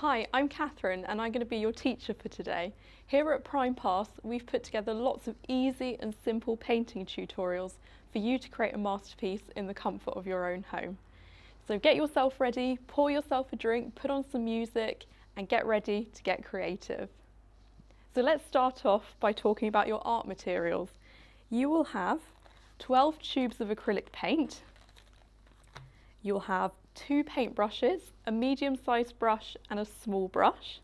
Hi, I'm Catherine and I'm going to be your teacher for today. Here at Prime Pass, we've put together lots of easy and simple painting tutorials for you to create a masterpiece in the comfort of your own home. So get yourself ready, pour yourself a drink, put on some music and get ready to get creative. So let's start off by talking about your art materials. You will have 12 tubes of acrylic paint. You'll have 2 paintbrushes, a medium-sized brush and a small brush.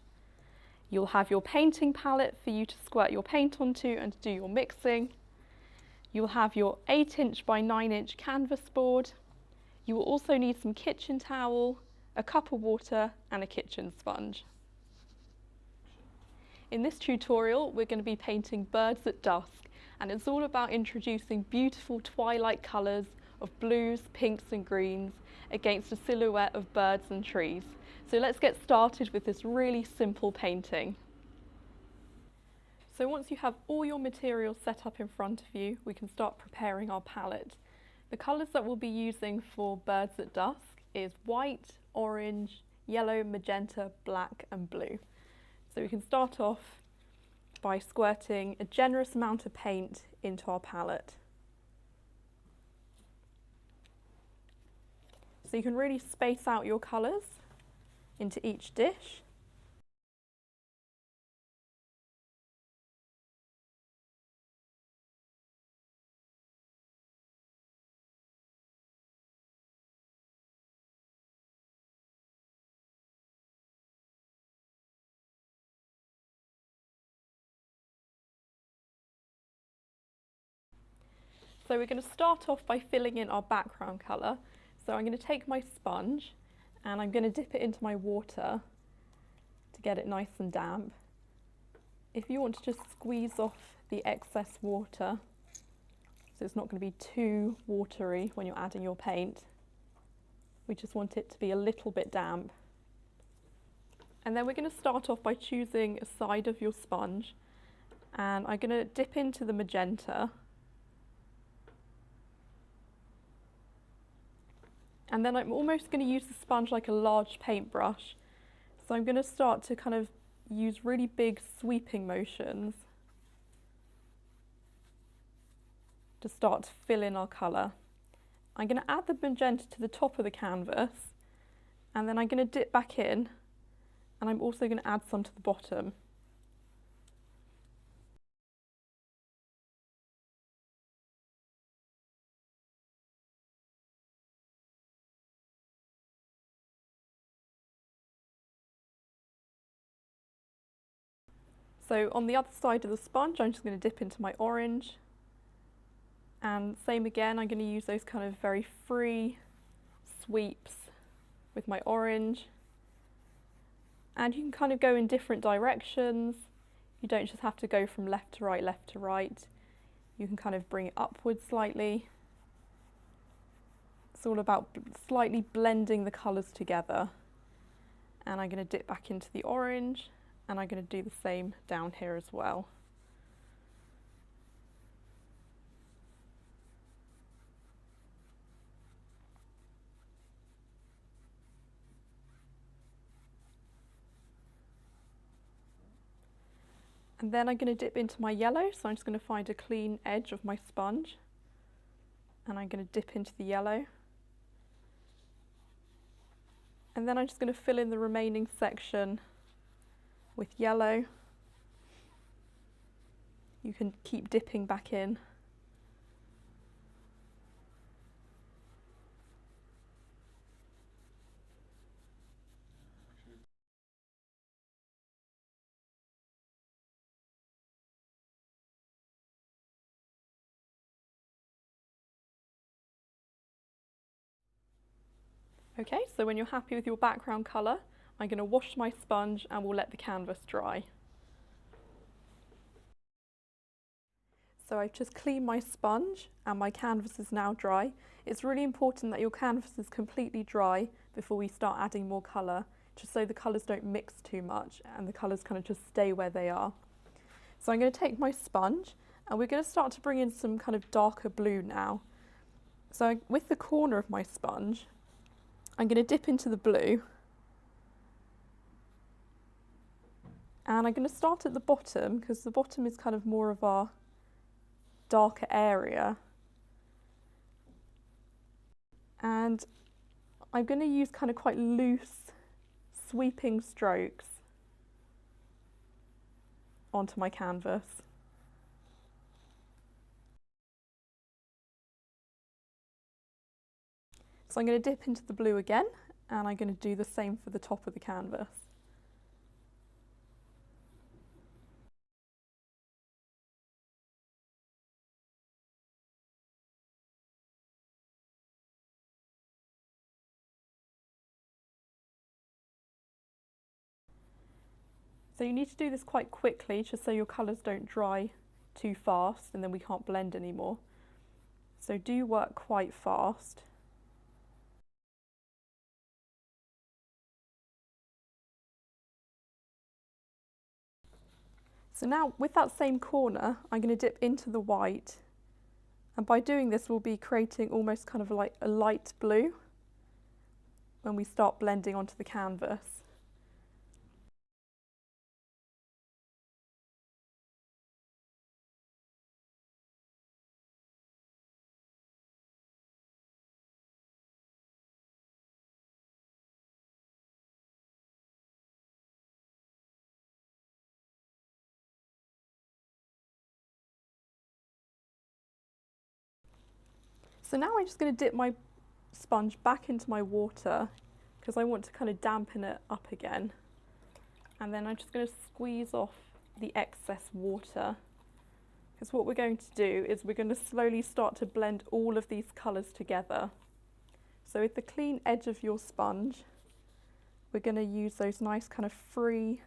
You'll have your painting palette for you to squirt your paint onto and to do your mixing. You'll have your 8" by 9" canvas board. You will also need some kitchen towel, a cup of water and a kitchen sponge. In this tutorial, we're going to be painting birds at dusk, and it's all about introducing beautiful twilight colours of blues, pinks and greens against a silhouette of birds and trees. So let's get started with this really simple painting. So once you have all your materials set up in front of you, we can start preparing our palette. The colours that we'll be using for birds at dusk is white, orange, yellow, magenta, black and blue. So we can start off by squirting a generous amount of paint into our palette. So you can really space out your colours into each dish. So we're going to start off by filling in our background colour. So I'm going to take my sponge and I'm going to dip it into my water to get it nice and damp. If you want to just squeeze off the excess water, so it's not going to be too watery when you're adding your paint, we just want it to be a little bit damp. And then we're going to start off by choosing a side of your sponge, and I'm going to dip into the magenta. And then I'm almost going to use the sponge like a large paintbrush. So I'm going to start to kind of use really big sweeping motions to start to fill in our colour. I'm going to add the magenta to the top of the canvas, and then I'm going to dip back in, and I'm also going to add some to the bottom. So on the other side of the sponge, I'm just going to dip into my orange. And same again, I'm going to use those kind of very free sweeps with my orange. And you can kind of go in different directions. You don't just have to go from left to right, left to right. You can kind of bring it upwards slightly. It's all about slightly blending the colours together. And I'm going to dip back into the orange. And I'm going to do the same down here as well. And then I'm going to dip into my yellow, so I'm just going to find a clean edge of my sponge. And I'm going to dip into the yellow. And then I'm just going to fill in the remaining section with yellow. You can keep dipping back in. Okay, so when you're happy with your background colour, I'm going to wash my sponge and we'll let the canvas dry. So I've just cleaned my sponge and my canvas is now dry. It's really important that your canvas is completely dry before we start adding more colour, just so the colours don't mix too much and the colours kind of just stay where they are. So I'm going to take my sponge and we're going to start to bring in some kind of darker blue now. So with the corner of my sponge, I'm going to dip into the blue And I'm going to start at the bottom because the bottom is kind of more of our darker area. And I'm going to use kind of quite loose sweeping strokes onto my canvas. So I'm going to dip into the blue again, and I'm going to do the same for the top of the canvas. So you need to do this quite quickly just so your colours don't dry too fast and then we can't blend anymore. So do work quite fast. So now with that same corner, I'm going to dip into the white, and by doing this we'll be creating almost kind of like a light blue when we start blending onto the canvas. So now I'm just going to dip my sponge back into my water because I want to kind of dampen it up again. And then I'm just going to squeeze off the excess water, because what we're going to do is we're going to slowly start to blend all of these colours together. So with the clean edge of your sponge, we're going to use those nice kind of free,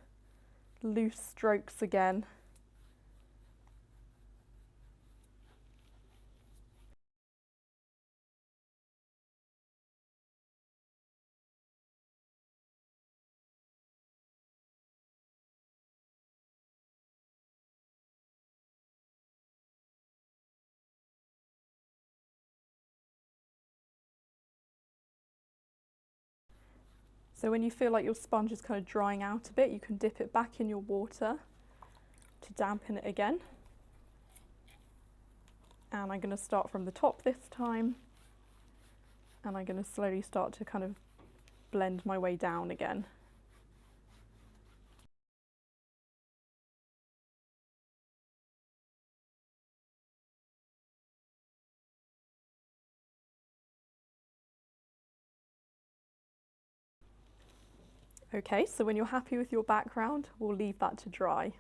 loose strokes again. So when you feel like your sponge is kind of drying out a bit, you can dip it back in your water to dampen it again. And I'm going to start from the top this time, and I'm going to slowly start to kind of blend my way down again. Okay, so when you're happy with your background, we'll leave that to dry.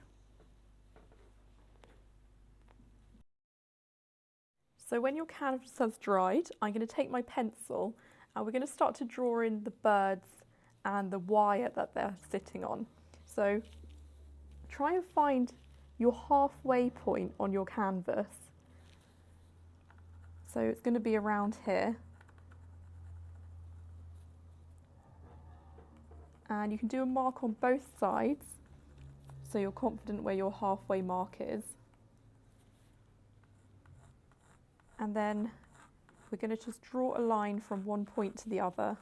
So when your canvas has dried, I'm going to take my pencil and we're going to start to draw in the birds and the wire that they're sitting on. So try and find your halfway point on your canvas. So it's going to be around here. And you can do a mark on both sides, so you're confident where your halfway mark is. And then we're going to just draw a line from one point to the other.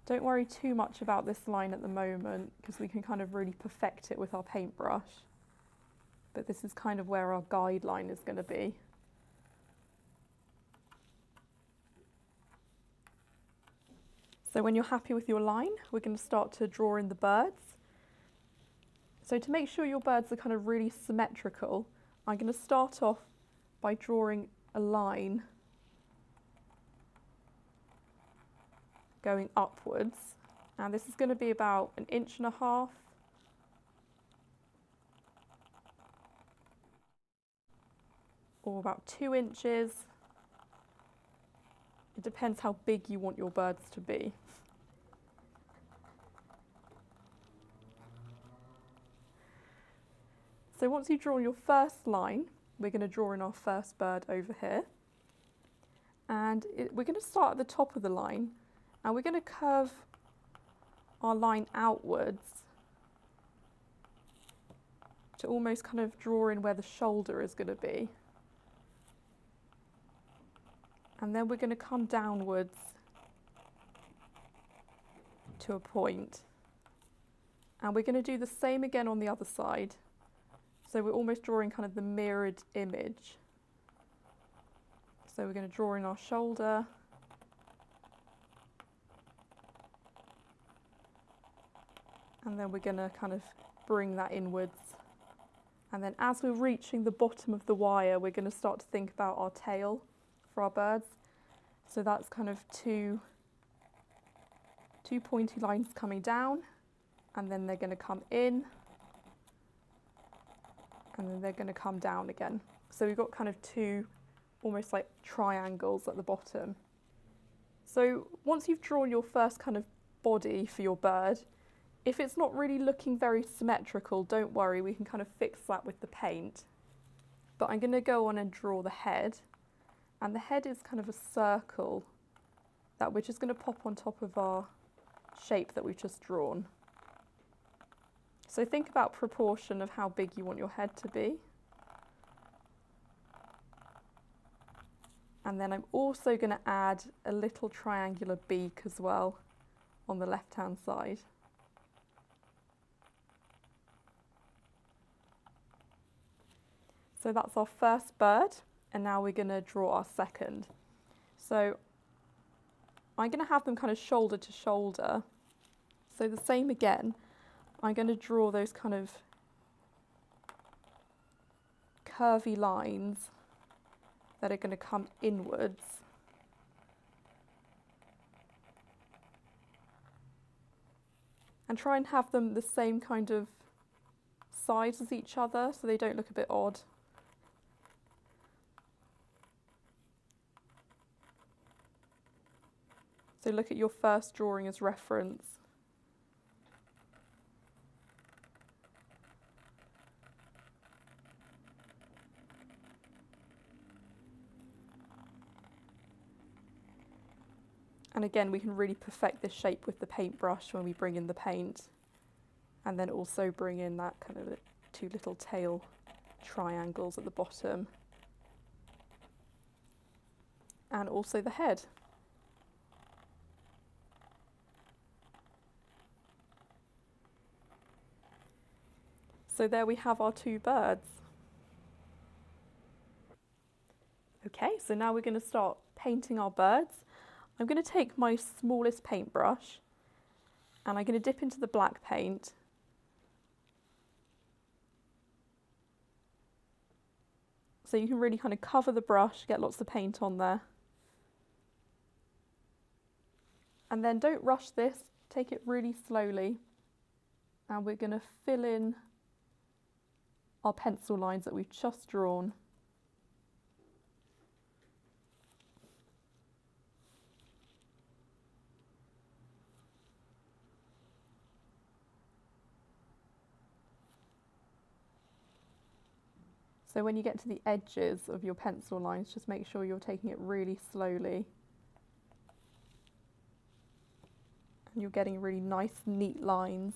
Don't worry too much about this line at the moment, because we can kind of really perfect it with our paintbrush. But this is kind of where our guideline is going to be. So when you're happy with your line, we're going to start to draw in the birds. So to make sure your birds are kind of really symmetrical, I'm going to start off by drawing a line going upwards. And this is going to be about 1.5 inches or about 2 inches. It depends how big you want your birds to be. So once you've drawn your first line, we're going to draw in our first bird over here. And we're going to start at the top of the line, and we're going to curve our line outwards to almost kind of draw in where the shoulder is going to be. And then we're going to come downwards to a point. And we're going to do the same again on the other side. So we're almost drawing kind of the mirrored image. So we're going to draw in our shoulder. And then we're going to kind of bring that inwards. And then as we're reaching the bottom of the wire, we're going to start to think about our tail for our birds. So that's kind of two pointy lines coming down, and then they're going to come in, and then they're going to come down again. So we've got kind of two almost like triangles at the bottom. So once you've drawn your first kind of body for your bird, if it's not really looking very symmetrical, don't worry, we can kind of fix that with the paint. But I'm going to go on and draw the head, and the head is kind of a circle that we're just going to pop on top of our shape that we've just drawn. So think about proportion of how big you want your head to be. And then I'm also going to add a little triangular beak as well on the left-hand side. So that's our first bird, and now we're going to draw our second. So I'm going to have them kind of shoulder to shoulder. So the same again, I'm going to draw those kind of curvy lines that are going to come inwards. And try and have them the same kind of size as each other so they don't look a bit odd. So look at your first drawing as reference. And again, we can really perfect this shape with the paintbrush when we bring in the paint, and then also bring in that kind of two little tail triangles at the bottom, and also the head. So there we have our two birds. Okay, so now we're going to start painting our birds. I'm going to take my smallest paintbrush and I'm going to dip into the black paint. So you can really kind of cover the brush, get lots of paint on there. And then don't rush this, take it really slowly. And we're going to fill in our pencil lines that we've just drawn. So when you get to the edges of your pencil lines, just make sure you're taking it really slowly. And you're getting really nice, neat lines.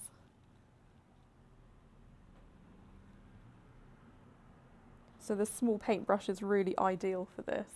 So the small paintbrush is really ideal for this.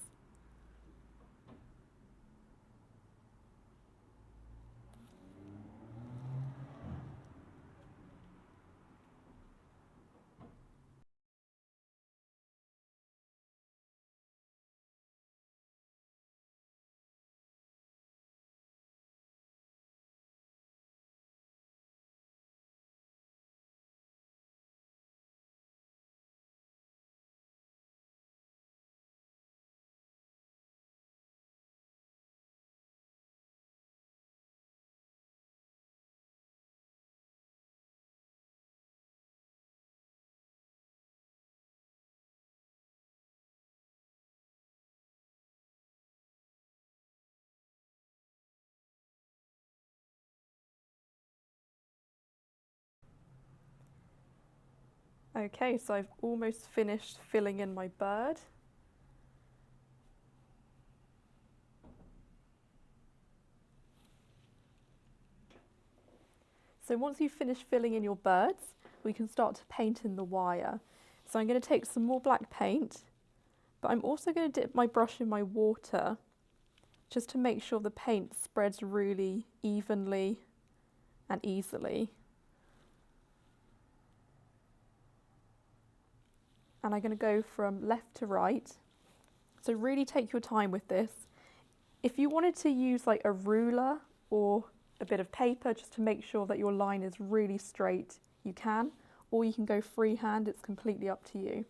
Okay, so I've almost finished filling in my bird. So once you've finished filling in your birds, we can start to paint in the wire. So I'm going to take some more black paint, but I'm also going to dip my brush in my water just to make sure the paint spreads really evenly and easily. And I'm going to go from left to right. So really take your time with this. If you wanted to use like a ruler or a bit of paper just to make sure that your line is really straight, you can, or you can go freehand, it's completely up to you.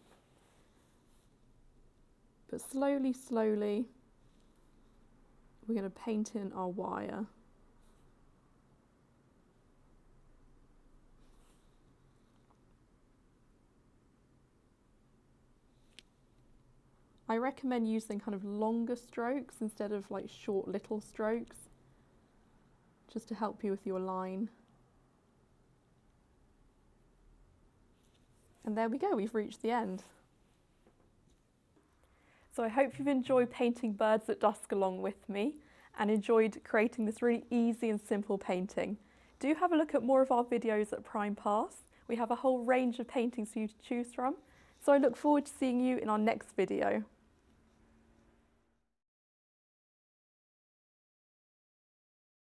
But slowly, slowly, we're going to paint in our wire. I recommend using kind of longer strokes instead of like short little strokes, just to help you with your line. And there we go, we've reached the end. So I hope you've enjoyed painting birds at dusk along with me and enjoyed creating this really easy and simple painting. Do have a look at more of our videos at Prime Pass. We have a whole range of paintings for you to choose from. So I look forward to seeing you in our next video.